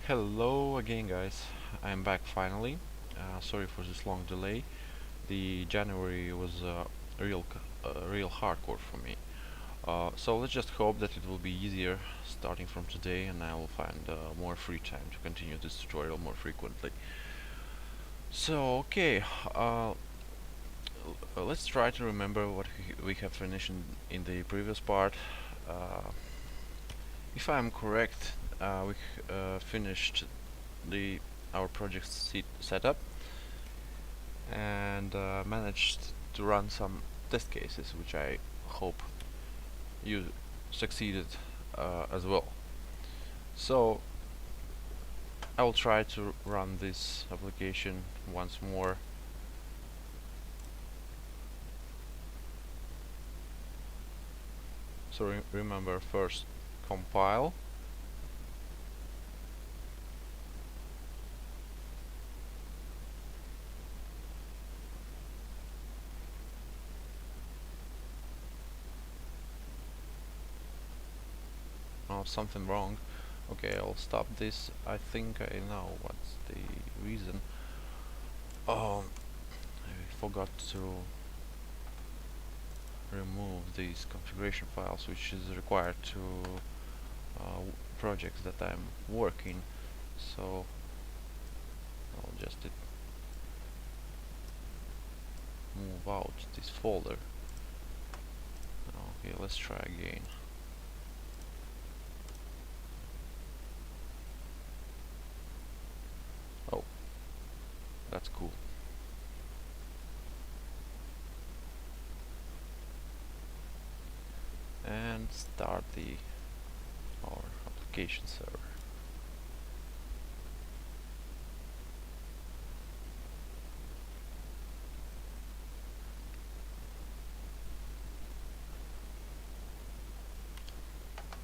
Hello again, guys. I'm back finally. Sorry for this long delay. The January was real hardcore for me. So let's just hope that it will be easier starting from today, and I will find more free time to continue this tutorial more frequently. So okay, let's try to remember what we have finished in the previous part. Uh, if I'm correct, we finished the our project setup and managed to run some test cases, which I hope you succeeded as well. So I will try to run this application once more. So remember, first compile, oh, something wrong. Okay, I'll stop this. I think I know what's the reason. I forgot to remove these configuration files, which is required to projects that I'm working. So I'll just move out this folder. Okay, let's try again. Oh, that's cool. And start our application server.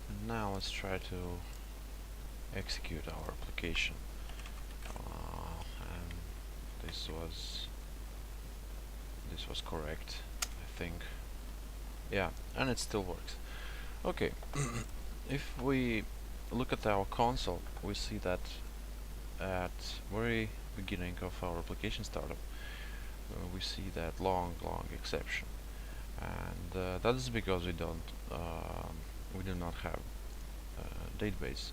And now let's try to execute our application. And this was correct, I think. Yeah, and it still works. Okay, if we look at our console, we see that at very beginning of our application startup, we see that long exception, and that is because we do not have a database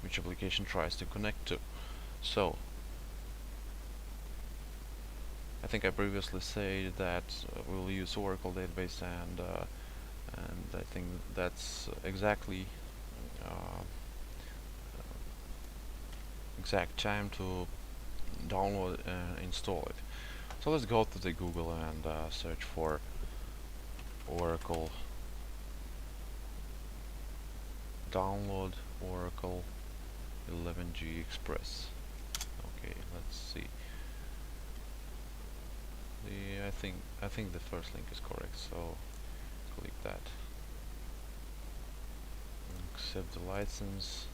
which application tries to connect to. So I think I previously said that we'll use Oracle database, and I think that's exactly exact time to download and install it. So let's go to the Google and search for Oracle, download Oracle 11G Express. Okay, let's see. I think the first link is correct, so click that. Accept the license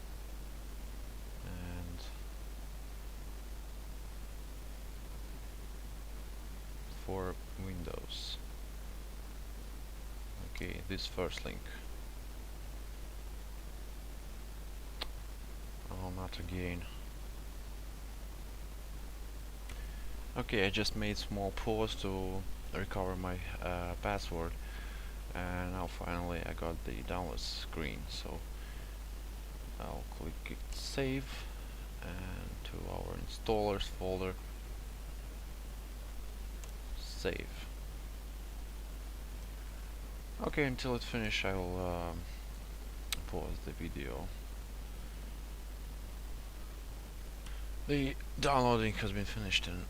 and for Windows. Okay, this first link. Oh, not again. Okay, I just made small pause to recover my password, and now finally I got the download screen. So I'll click it save and to our installers folder, save. Okay, until it finishes I will pause the video. The downloading has been finished, and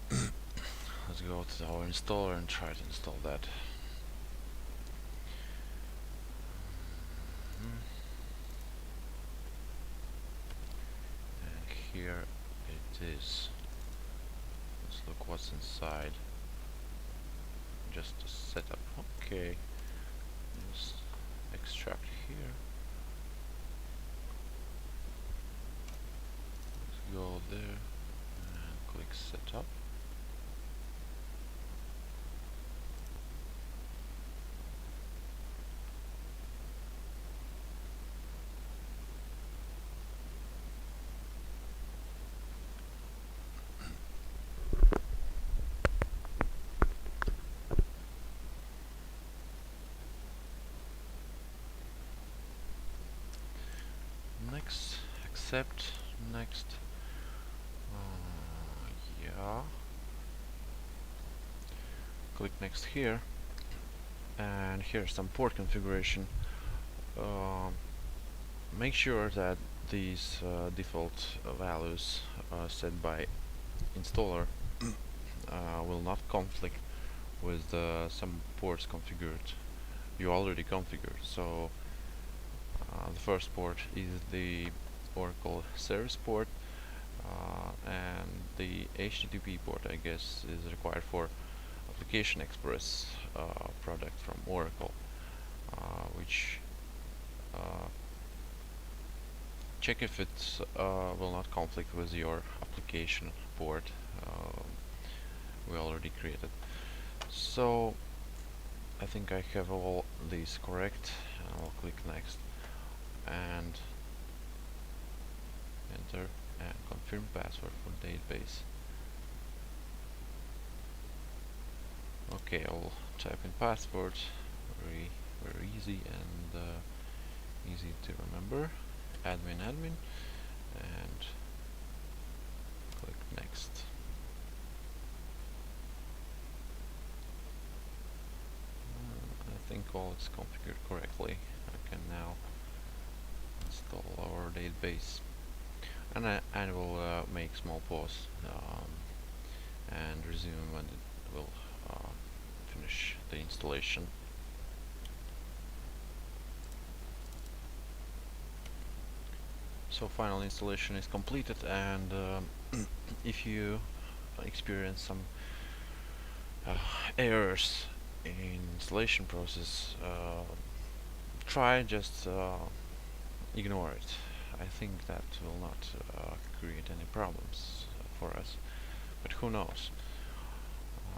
let's go to our installer and try to install that. And here it is. Let's look what's inside. Just a setup. Okay. Just extract here. Let's go there and click setup. accept. Next. Yeah. Click next here, and here's some port configuration. Make sure that these default values set by installer will not conflict with some ports configured you already configured. So the first port is the Oracle service port, and the HTTP port, I guess, is required for Application Express product from Oracle, which check if it will not conflict with your application port we already created. So I think I have all these correct. I'll click next and enter and confirm password for database. Okay, I'll type in password. Very easy and easy to remember. Admin, and click next. I think all is configured correctly. I can now install our database, and I will make small pause and resume when it will finish the installation. So final installation is completed, and if you experience some errors in installation process, try just ignore it. I think that will not create any problems for us, but who knows.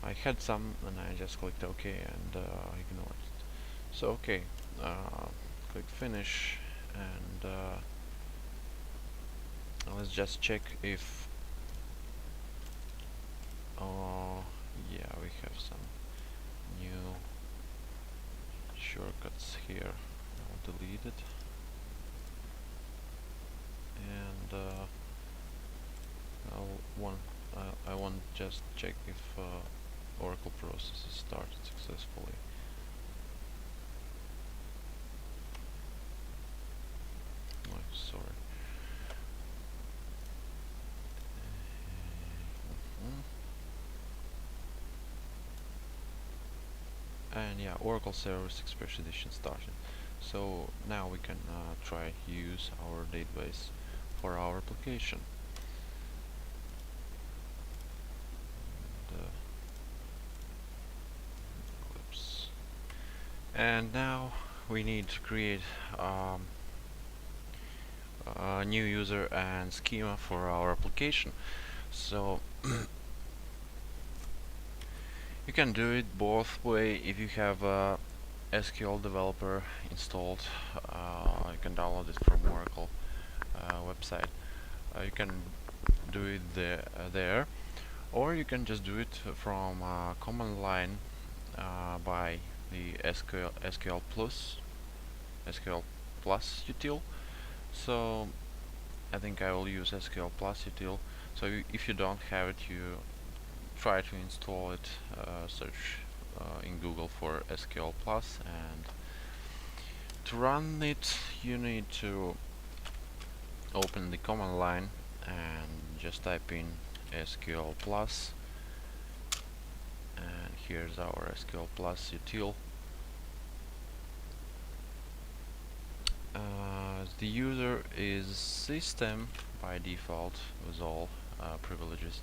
I had some and I just clicked OK and ignored it. So okay, click finish, and let's just check if yeah, we have some new shortcuts here. I'll delete it, and I want just check if Oracle process is started successfully. Oh, sorry. And yeah, Oracle Service Express Edition started. So now we can try use our database for our application. And now we need to create a new user and schema for our application. So you can do it both way. If you have a SQL developer installed, you can download it from Oracle website. You can do it there, or you can just do it from command line by the SQL Plus util. So I think I will use SQL Plus util. So if you don't have it, you try to install it. Search in Google for SQL Plus, and to run it you need to open the command line and just type in SQL Plus, and here's our SQL Plus util. The user is system by default with all privileges,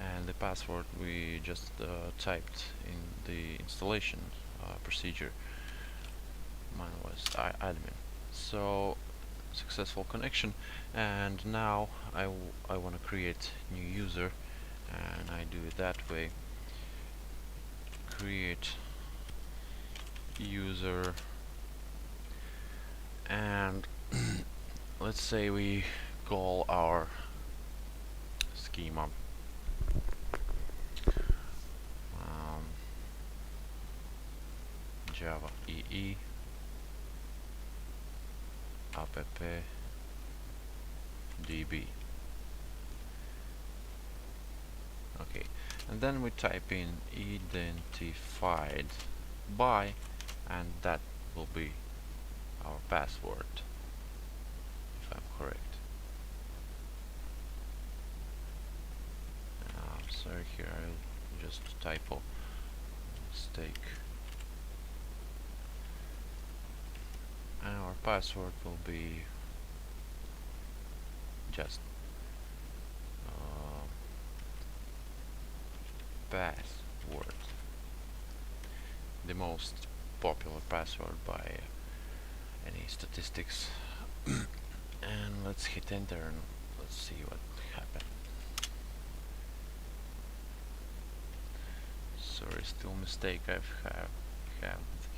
and the password we just typed in the installation procedure. Mine was admin. So successful connection, and now I want to create new user, and I do it that way. Create user, and let's say we call our schema Java EE app DB. Okay, and then we type in identified by, and that will be our password, if I'm correct. Sorry, here I'll just typo mistake. And our password will be just password, the most popular password by any statistics. And let's hit enter and let's see what happened. Sorry, still mistake I've have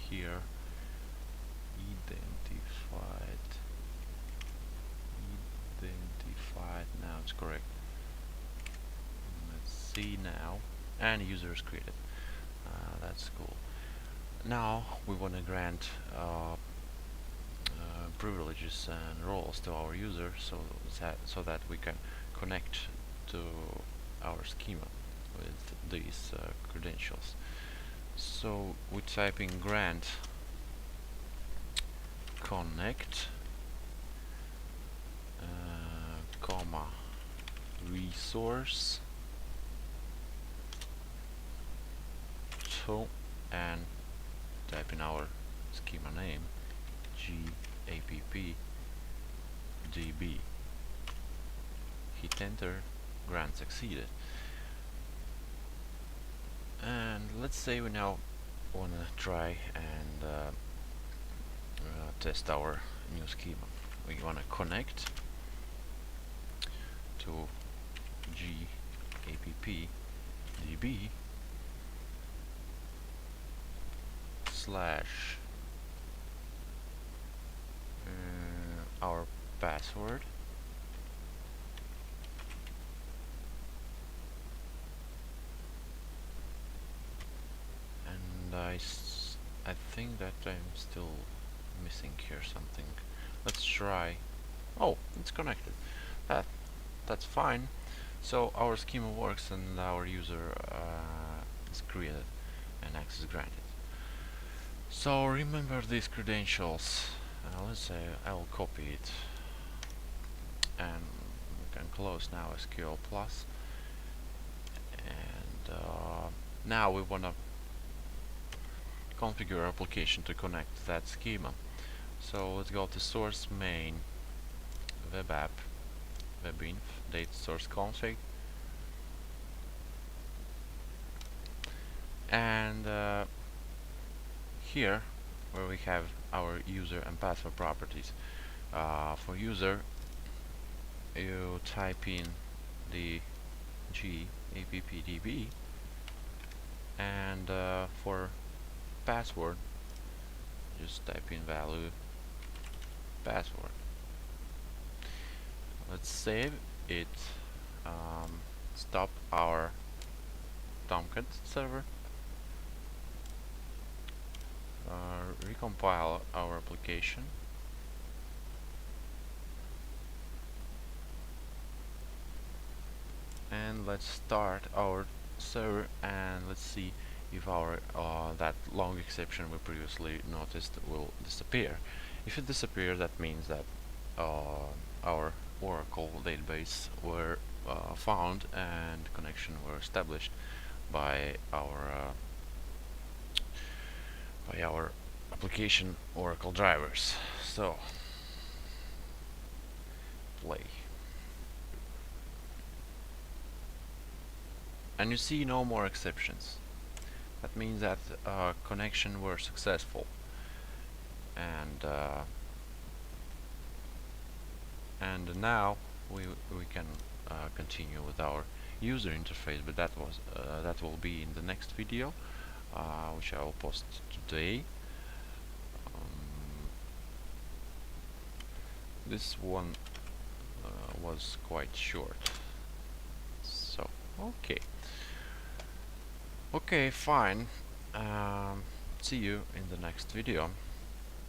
here. Identified. Now it's correct. Let's see now. And user is created. That's cool. Now we want to grant privileges and roles to our user, so that we can connect to our schema with these credentials. So we type in grant connect comma resource and type in our schema name GAPP DB. Hit enter, grant succeeded. And let's say we now want to try and test our new schema. We want to connect to GAPP DB slash our password and I think that I'm still missing here something. Let's try. Oh, it's connected. That's fine. So our schema works and our user is created and access granted. So remember these credentials. Let's say I'll copy it and we can close now SQL Plus. And now we want to configure our application to connect that schema. So let's go to source main web app webinf data source config, and here where we have our user and password properties. For user, you type in the GAPPDB, and for password, just type in value password. Let's save it, stop our Tomcat server, recompile our application, and let's start our server, and let's see if our that long exception we previously noticed will disappear. If it disappears, that means that our Oracle database were found and connection were established by our application Oracle drivers. So play, and you see no more exceptions. That means that connection were successful, and now we can continue with our user interface, but that will be in the next video, which I will post today. This one was quite short, so okay, fine. See you in the next video.